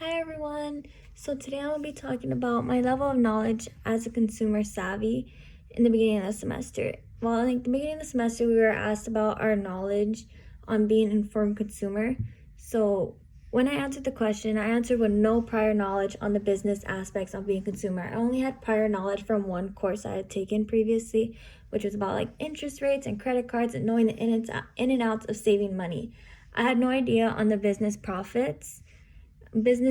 Hi everyone. So today I will be talking about my level of knowledge as a consumer savvy in the beginning of the semester. Well, in the beginning of the semester, we were asked about our knowledge on being an informed consumer. So when I answered the question, I answered with no prior knowledge on the business aspects of being a consumer. I only had prior knowledge from one course I had taken previously, which was about like interest rates and credit cards and knowing the in and outs of saving money. I had no idea on the business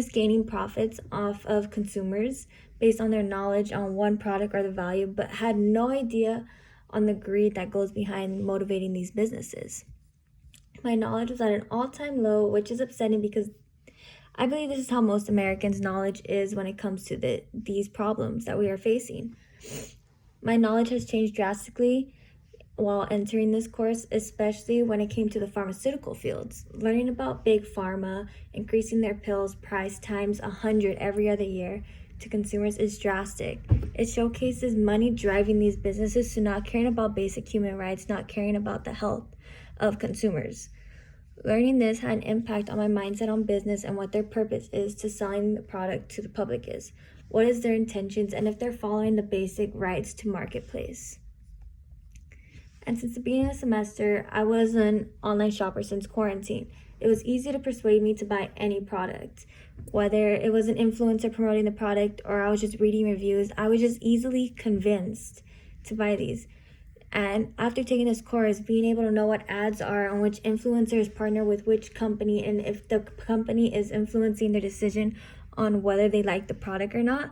gaining profits off of consumers based on their knowledge on one product or the value, but had no idea on the greed that goes behind motivating these businesses. My knowledge was at an all-time low, which is upsetting because I believe this is how most Americans' knowledge is when it comes to these problems that we are facing. My knowledge has changed drastically while entering this course, especially when it came to the pharmaceutical fields. Learning about big pharma increasing their pills price times 100 every other year to consumers is drastic. It showcases money driving these businesses to not caring about basic human rights, not caring about the health of consumers. Learning this had an impact on my mindset on business and what their purpose is to selling the product to the public is. What is their intentions and if they're following the basic rights to marketplace. And since the beginning of the semester, I was an online shopper since quarantine. It was easy to persuade me to buy any product. Whether it was an influencer promoting the product or I was just reading reviews, I was just easily convinced to buy these. And after taking this course, being able to know what ads are and which influencers partner with which company and if the company is influencing their decision on whether they like the product or not,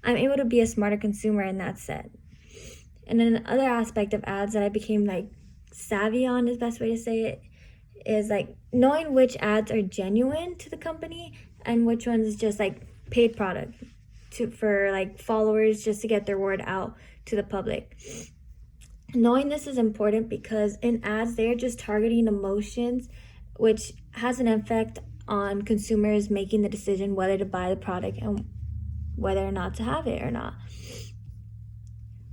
I'm able to be a smarter consumer in that sense. And then the other aspect of ads that I became savvy on, is the best way to say it, is knowing which ads are genuine to the company and which ones is just paid product for followers just to get their word out to the public. Knowing this is important because in ads they're just targeting emotions, which has an effect on consumers making the decision whether to buy the product and whether or not to have it or not.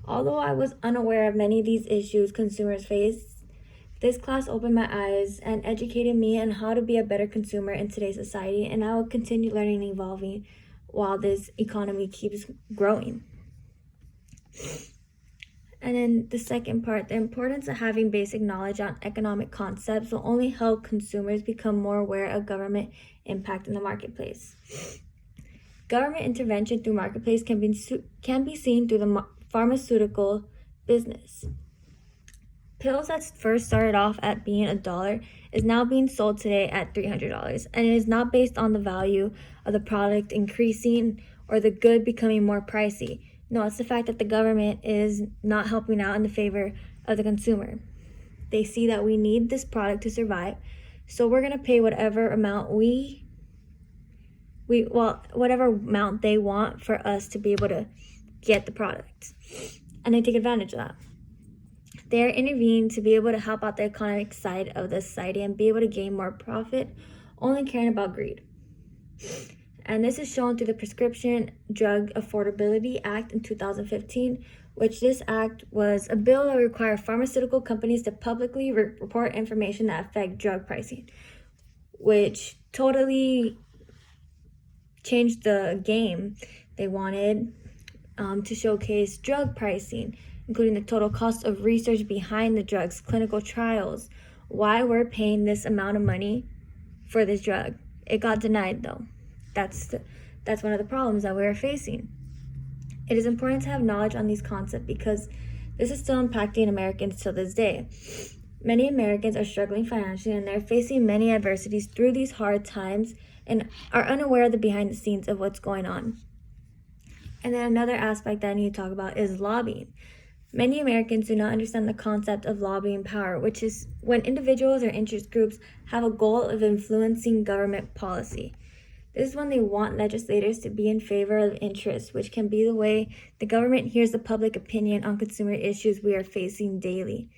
Although I was unaware of many of these issues consumers face, this class opened my eyes and educated me on how to be a better consumer in today's society, and I will continue learning and evolving while this economy keeps growing. And then the second part, the importance of having basic knowledge on economic concepts will only help consumers become more aware of government impact in the marketplace. Government intervention through marketplace can be seen through the pharmaceutical business. Pills that first started off at being $1 is now being sold today at $300, and it is not based on the value of the product increasing or the good becoming more pricey. No, it's the fact that the government is not helping out in the favor of the consumer. They see that we need this product to survive, so we're going to pay whatever amount whatever amount they want for us to be able to get the product. And they take advantage of that. They are intervening to be able to help out the economic side of the society and be able to gain more profit, only caring about greed. And this is shown through the Prescription Drug Affordability Act in 2015, which this act was a bill that required pharmaceutical companies to publicly report information that affect drug pricing, which totally changed the game. They wanted to showcase drug pricing, including the total cost of research behind the drugs, clinical trials, why we're paying this amount of money for this drug. It got denied though. That's one of the problems that we're facing. It is important to have knowledge on these concepts because this is still impacting Americans till this day. Many Americans are struggling financially and they're facing many adversities through these hard times and are unaware of the behind the scenes of what's going on. And then another aspect that I need to talk about is lobbying. Many Americans do not understand the concept of lobbying power, which is when individuals or interest groups have a goal of influencing government policy. This is when they want legislators to be in favor of interests, which can be the way the government hears the public opinion on consumer issues we are facing daily.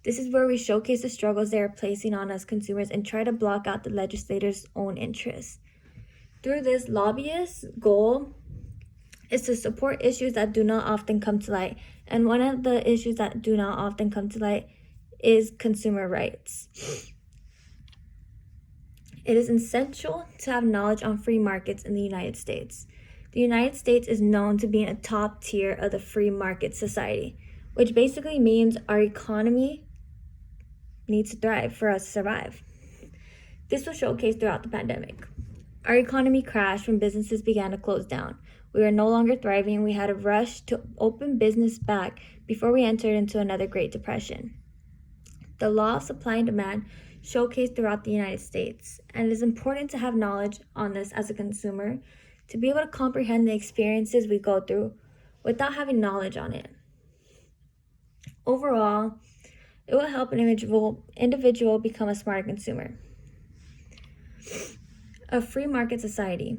This is where we showcase the struggles they are placing on us consumers and try to block out the legislators' own interests. Through this, lobbyists' goal is to support issues that do not often come to light. And one of the issues that do not often come to light is consumer rights. It is essential to have knowledge on free markets in the United States. The United States is known to be in a top tier of the free market society, which basically means our economy needs to thrive for us to survive. This was showcased throughout the pandemic. Our economy crashed when businesses began to close down. We were no longer thriving. We had to rush to open business back before we entered into another Great Depression. The law of supply and demand showcased throughout the United States, and it is important to have knowledge on this as a consumer to be able to comprehend the experiences we go through without having knowledge on it. Overall, it will help an individual become a smarter consumer. A free market society,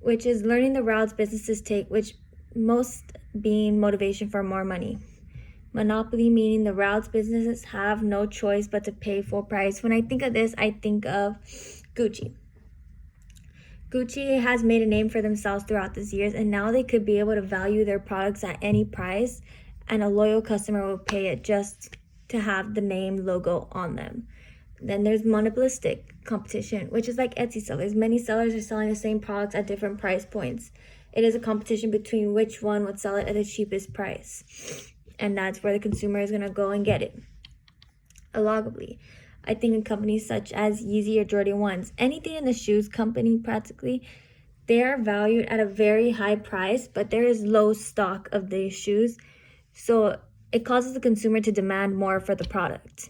which is learning the routes businesses take, which most being motivation for more money. Monopoly, meaning the routes businesses have no choice but to pay full price. When I think of this, I think of Gucci. Gucci has made a name for themselves throughout these years, and now they could be able to value their products at any price, and a loyal customer will pay it just to have the name logo on them. Then there's monopolistic competition, which is like Etsy sellers. Many sellers are selling the same products at different price points. It is a competition between which one would sell it at the cheapest price. And that's where the consumer is going to go and get it. Allegedly, I think in companies such as Yeezy or Jordan 1s, anything in the shoes company practically, they are valued at a very high price, but there is low stock of these shoes. So it causes the consumer to demand more for the product.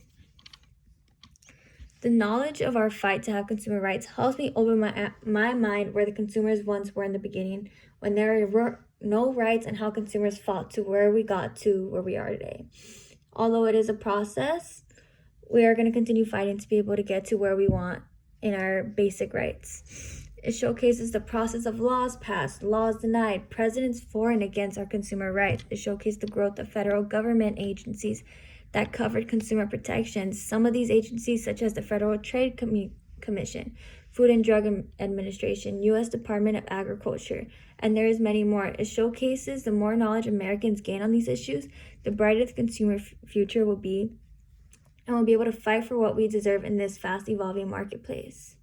The knowledge of our fight to have consumer rights helps me open my mind where the consumers once were in the beginning, when there were no rights, and how consumers fought to where we got to where we are today. Although it is a process, we are going to continue fighting to be able to get to where we want in our basic rights. It showcases the process of laws passed, laws denied, presidents for and against our consumer rights. It showcased the growth of federal government agencies that covered consumer protections. Some of these agencies, such as the Federal Trade Commission, Food and Drug Administration, U.S. Department of Agriculture, and there is many more. It showcases the more knowledge Americans gain on these issues, the brighter the consumer future will be, and we'll be able to fight for what we deserve in this fast evolving marketplace.